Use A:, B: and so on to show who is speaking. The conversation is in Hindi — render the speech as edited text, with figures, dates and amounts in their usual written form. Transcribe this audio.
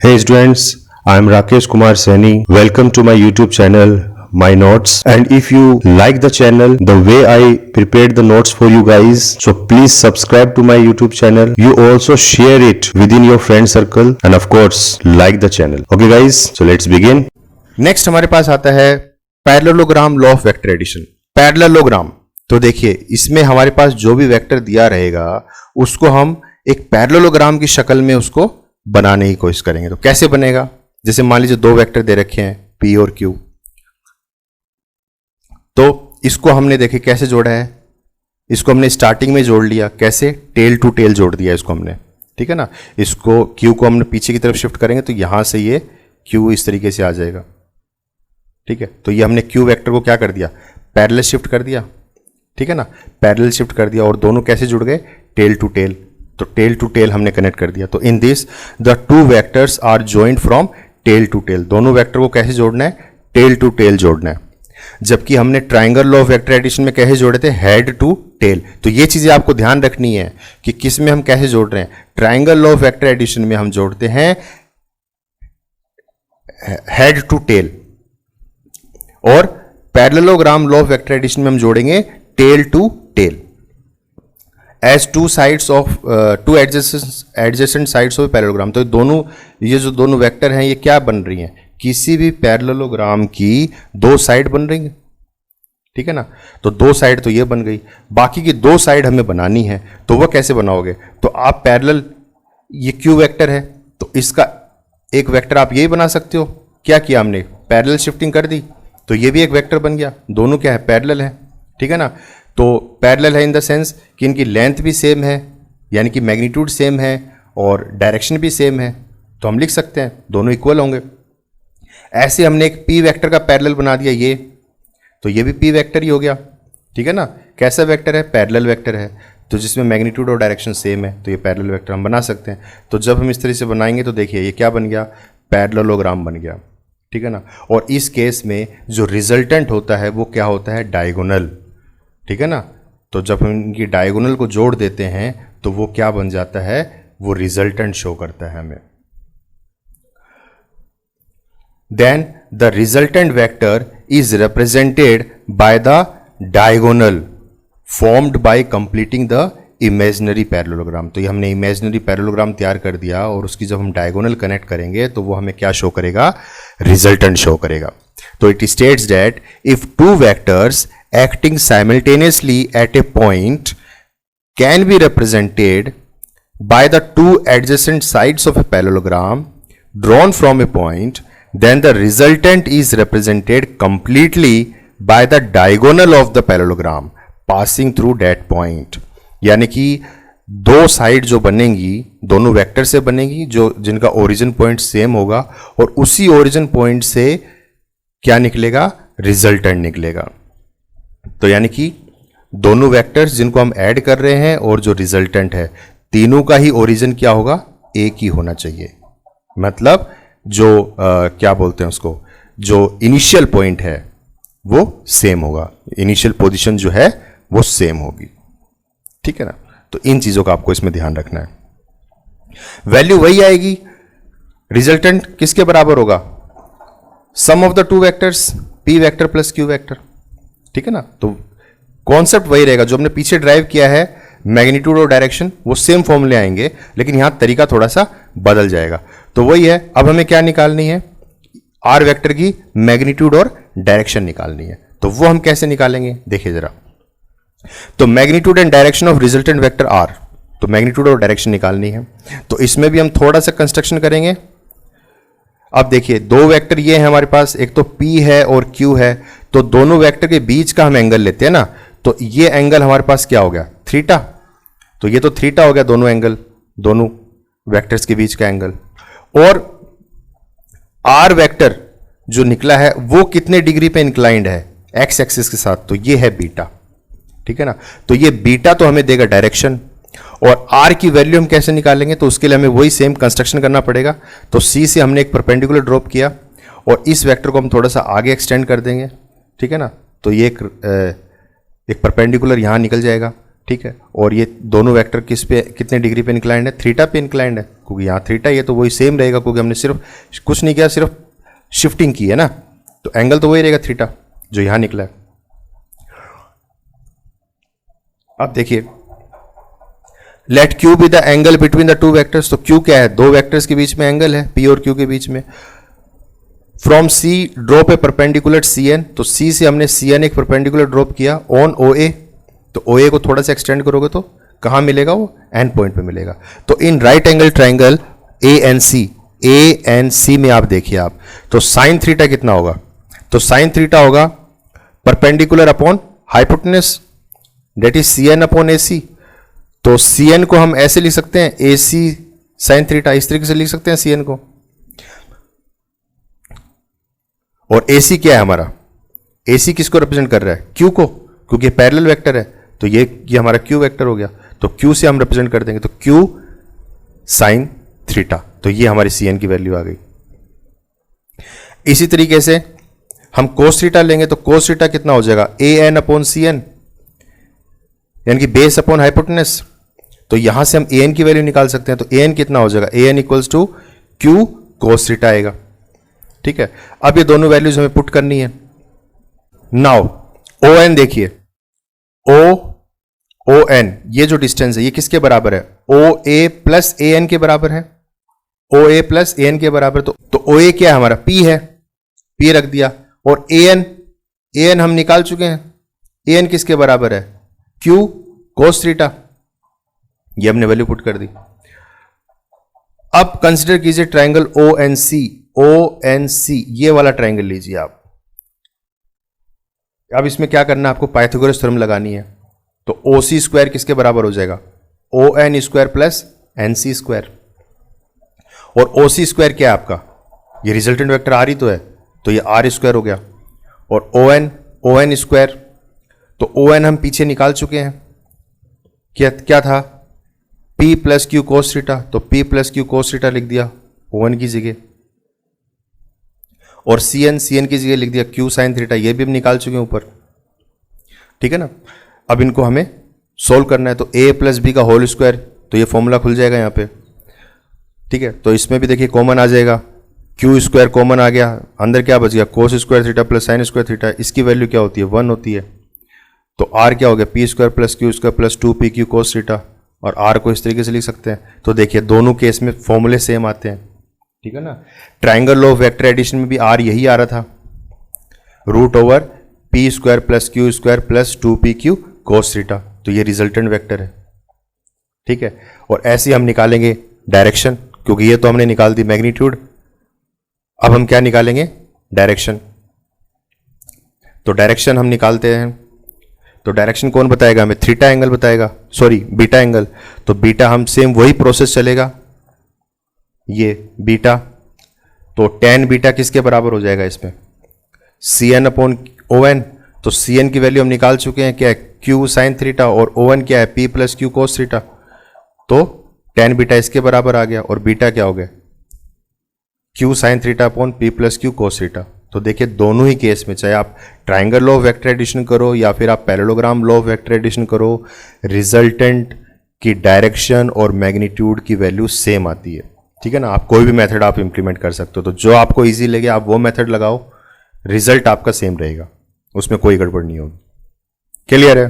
A: Hey students, I am Rakesh Kumar Saini. Welcome to my YouTube channel, My Notes. And if you like the channel, the way I prepared the notes for you guys, so please subscribe to my YouTube channel. You also share it within your friend circle and of course like the channel. Okay guys, so let's begin.
B: Next हमारे पास आता है parallelogram law of vector addition. Parallelogram, तो देखिए इसमें हमारे पास जो भी वेक्टर दिया रहेगा उसको हम एक पैरेललोग्राम की शक्ल में उसको बनाने की कोशिश करेंगे। तो कैसे बनेगा, जैसे मान लीजिए दो वेक्टर दे रखे हैं P और Q, तो इसको हमने देखे कैसे जोड़ा है। इसको हमने स्टार्टिंग में जोड़ लिया, कैसे, टेल टू टेल जोड़ दिया इसको हमने, ठीक है ना। इसको Q को हमने पीछे की तरफ शिफ्ट करेंगे तो यहां से ये Q इस तरीके से आ जाएगा, ठीक है। तो ये हमने Q वेक्टर को क्या कर दिया, पैरेलल शिफ्ट कर दिया, ठीक है ना, पैरेलल शिफ्ट कर दिया और दोनों कैसे जुड़ गए, टेल टू टेल। तो टेल टू टेल हमने कनेक्ट कर दिया। तो in this the two vectors are joined from tail to tail. दोनों वेक्टर को कैसे जोड़ना है, टेल टू टेल जोड़ना है। जबकि हमने triangle law of vector addition में कैसे जोड़े थे, हेड टू टेल। तो ये चीजें आपको ध्यान रखनी है कि किस में हम कैसे जोड़ रहे हैं। Triangle law of vector addition में हम जोड़ते हैं हेड टू टेल और parallelogram law of vector addition में हम जोड़ेंगे tail to tail. As two sides of two adjacent sides of parallelogram. तो दोनों, ये जो दोनों वेक्टर हैं ये क्या बन रही हैं, किसी भी पैरेललोग्राम की दो साइड बन रही हैं, ठीक है ना। तो दो साइड तो ये बन गई, बाकी की दो साइड हमें बनानी है। तो वह कैसे बनाओगे, तो आप पैरेलल, ये Q वेक्टर है तो इसका एक वेक्टर आप यही बना सकते हो। क्या किया हमने, पैरेलल शिफ्टिंग कर दी तो ये भी एक वेक्टर बन गया। दोनों क्या है, पैरेलल है, ठीक है ना। तो पैरेलल है इन द सेंस कि इनकी लेंथ भी सेम है, यानी कि मैग्नीट्यूड सेम है और डायरेक्शन भी सेम है, तो हम लिख सकते हैं दोनों इक्वल होंगे। ऐसे हमने एक P वेक्टर का पैरेलल बना दिया ये, तो ये भी P वेक्टर ही हो गया, ठीक है ना। कैसा वेक्टर है, पैरेलल वेक्टर है, तो जिसमें मैग्नीट्यूड और डायरेक्शन सेम है, तो ये पैरेलल वेक्टर हम बना सकते हैं। तो जब हम इस तरह से बनाएंगे तो देखिए ये क्या बन गया, पैरेललोग्राम बन गया, ठीक है ना। और इस केस में जो रिजल्टेंट होता है वो क्या होता है, डायगोनल, ठीक है ना। तो जब हम इनकी डायगोनल को जोड़ देते हैं तो वो क्या बन जाता है, वो रिजल्टेंट शो करता है हमें। Then the resultant vector is represented by the diagonal formed by completing the imaginary parallelogram. तो ये हमने इमेजिनरी पैरेललोग्राम तैयार कर दिया और उसकी जब हम डायगोनल कनेक्ट करेंगे तो वो हमें क्या शो करेगा, रिजल्टेंट शो करेगा। तो it states that if two vectors acting simultaneously at a point can be represented by the two adjacent sides of a parallelogram drawn from a point, then the resultant is represented completely by the diagonal of the parallelogram passing through that point। यानी कि दो साइड जो बनेंगी दोनों वेक्टर से बनेगी, जो जिनका ओरिजिन पॉइंट सेम होगा और उसी ओरिजिन पॉइंट से क्या निकलेगा, रिजल्टेंट निकलेगा। तो यानी कि दोनों वेक्टर्स जिनको हम ऐड कर रहे हैं और जो रिजल्टेंट है, तीनों का ही ओरिजिन क्या होगा, एक ही होना चाहिए। मतलब जो क्या बोलते हैं उसको, जो इनिशियल पॉइंट है वो सेम होगा, इनिशियल पोजीशन जो है वो सेम होगी, ठीक है ना। तो इन चीजों का आपको इसमें ध्यान रखना है। वैल्यू वही आएगी, रिजल्टेंट किसके बराबर होगा, sum of the two vectors P vector plus Q vector, ठीक है ना। तो कॉन्सेप्ट वही रहेगा जो हमने पीछे ड्राइव किया है, मैग्नीट्यूड और डायरेक्शन वो सेम फॉर्मूले आएंगे, लेकिन यहां तरीका थोड़ा सा बदल जाएगा। तो वही है, अब हमें क्या निकालनी है, R वेक्टर की मैग्नीट्यूड और डायरेक्शन निकालनी है। तो वो हम कैसे निकालेंगे, देखिए जरा। तो magnitude and direction of resultant vector R, तो मैग्नीट्यूड और डायरेक्शन निकालनी है। तो इसमें भी हम थोड़ा सा कंस्ट्रक्शन करेंगे। अब देखिए दो वेक्टर ये है हमारे पास, एक तो P है और Q है, तो दोनों वेक्टर के बीच का हम एंगल लेते हैं ना, तो ये एंगल हमारे पास क्या हो गया, थीटा। तो ये तो थीटा हो गया, दोनों एंगल, दोनों वेक्टर्स के बीच का एंगल। और R वेक्टर जो निकला है वो कितने डिग्री पे इंक्लाइंड है, एक्स एक्सिस के साथ, तो ये है बीटा, ठीक है ना। तो ये बीटा तो हमें देगा डायरेक्शन, और R की वैल्यू हम कैसे निकालेंगे, तो उसके लिए हमें वही सेम कंस्ट्रक्शन करना पड़ेगा। तो C से हमने एक परपेंडिकुलर ड्रॉप किया और इस वेक्टर को हम थोड़ा सा आगे एक्सटेंड कर देंगे, ठीक है ना। तो ये एक परपेंडिकुलर यहां निकल जाएगा, ठीक है। और ये दोनों वेक्टर किस पे, कितने डिग्री पे इंक्लाइंड है, थीटा पे इंक्लाइंड है, क्योंकि यहाँ थीटा ये तो वही सेम रहेगा, क्योंकि हमने सिर्फ कुछ नहीं किया, सिर्फ शिफ्टिंग की है ना, तो एंगल तो वही रहेगा थीटा जो यहाँ निकला है। अब देखिए, let Q be the angle between the two vectors. तो क्यू क्या है, दो वेक्टर्स के बीच में एंगल है, पी और क्यू के बीच में। From C drop a perpendicular C N, तो सी से हमने सी एन एक परपेंडिकुलर ड्रॉप किया ऑन ओ ए, तो ओ ए को थोड़ा सा एक्सटेंड करोगे तो कहां मिलेगा, वो एंड पॉइंट पे मिलेगा। तो in right angle triangle A N C में आप देखिए आप, तो साइन थीटा कितना होगा, तो साइन थीटा होगा perpendicular upon hypotenuse, that is C N upon A C. तो सी एन को हम ऐसे लिख सकते हैं, ए सी साइन थीटा, इस तरीके से लिख सकते हैं सी एन को। और ए सी क्या है हमारा, ए सी किसको रिप्रेजेंट कर रहा है, क्यू को, क्योंकि पैरेलल वेक्टर है, तो ये हमारा क्यू वेक्टर हो गया, तो क्यू से हम रिप्रेजेंट कर देंगे, तो क्यू साइन थीटा, तो ये हमारी सी एन की वैल्यू आ गई। इसी तरीके से हम कोस थीटा लेंगे, तो कोस थीटा कितना हो जाएगा, A N upon C N, यानी कि बेस अपॉन हाइपोटेनस। तो यहां से हम ए एन की वैल्यू निकाल सकते हैं, तो ए एन कितना हो जाएगा, A N equals to Q cos theta आएगा। ठीक है, अब ये दोनों वैल्यूज हमें पुट करनी है। नाउ ओ एन देखिए, ओ एन, ये जो डिस्टेंस है ये किसके बराबर है, ओ ए प्लस ए एन के बराबर है, ओ ए प्लस ए एन के बराबर। तो ओ ए क्या है हमारा, पी है, पी रख दिया, और ए एन हम निकाल चुके हैं, ए एन किसके बराबर है, क्यू कोस थीटा, ये हमने वैल्यू पुट कर दी। अब कंसिडर कीजिए ट्राइंगल ओ एन सी, ये वाला ट्राइंगल लीजिए आप। अब इसमें क्या करना है आपको, पाइथागोरस थ्योरम लगानी है, तो ओ सी स्क्वायर किसके बराबर हो जाएगा, O N square plus N C square. और ओ सी स्क्वायर क्या है आपका, ये रिजल्टेंट वेक्टर आर ही तो है, तो ये आर स्क्वायर हो गया। और ओ एन स्क्वायर, तो ओ एन हम पीछे निकाल चुके हैं, क्या था, P plus Q cos theta, तो P plus Q cos theta लिख दिया ओ एन की जगह, और सी एन की जगह लिख दिया क्यू साइन थीटा, ये भी हम निकाल चुके हैं ऊपर। ठीक है ना, अब इनको हमें सोल्व करना है, तो a प्लस बी का होल स्क्वायर, तो ये फॉर्मूला खुल जाएगा यहाँ पे। ठीक है, तो इसमें भी देखिए कॉमन आ जाएगा, क्यू स्क्वायर कॉमन आ गया, अंदर क्या बच गया, cos square theta plus sine square theta, इसकी वैल्यू क्या होती है, 1 होती है। तो r क्या हो गया, P square plus Q square plus 2p Q cos theta, और r को इस तरीके से लिख सकते हैं। तो देखिए दोनों केस में फॉर्मूले सेम आते हैं। ठीक है ना, triangle law of vector addition में भी r यही आ रहा था, root over P square plus Q square plus 2p Q cos theta, तो ये रिजल्टेंट वेक्टर है। ठीक है, और ऐसे हम निकालेंगे डायरेक्शन, क्योंकि ये तो हमने निकाल दी मैग्नीट्यूड, अब हम क्या निकालेंगे, डायरेक्शन। तो डायरेक्शन हम निकालते हैं, तो डायरेक्शन कौन बताएगा हमें, थीटा एंगल बताएगा, सॉरी बीटा एंगल। तो बीटा हम सेम वही प्रोसेस चलेगा, ये बीटा, तो टेन बीटा किसके बराबर हो जाएगा इसमें, C N upon O N. तो सी एन की वैल्यू हम निकाल चुके हैं, क्या है, क्यू साइन थीटा, और ओ एन क्या है, P plus Q cos theta, तो टेन बीटा इसके बराबर आ गया, और बीटा क्या हो गया, Q sine theta upon P plus Q cos theta. तो देखिए दोनों ही केस में, चाहे आप triangle law of vector addition करो या फिर आप parallelogram law of vector addition करो, रिजल्टेंट की डायरेक्शन और मैग्नीट्यूड की वैल्यू सेम आती है। ठीक है ना, आप कोई भी मेथड आप इंप्लीमेंट कर सकते हो, तो जो आपको इजी लगे आप वो मेथड लगाओ, रिजल्ट आपका सेम रहेगा, उसमें कोई गड़बड़ नहीं होगी। क्लियर है।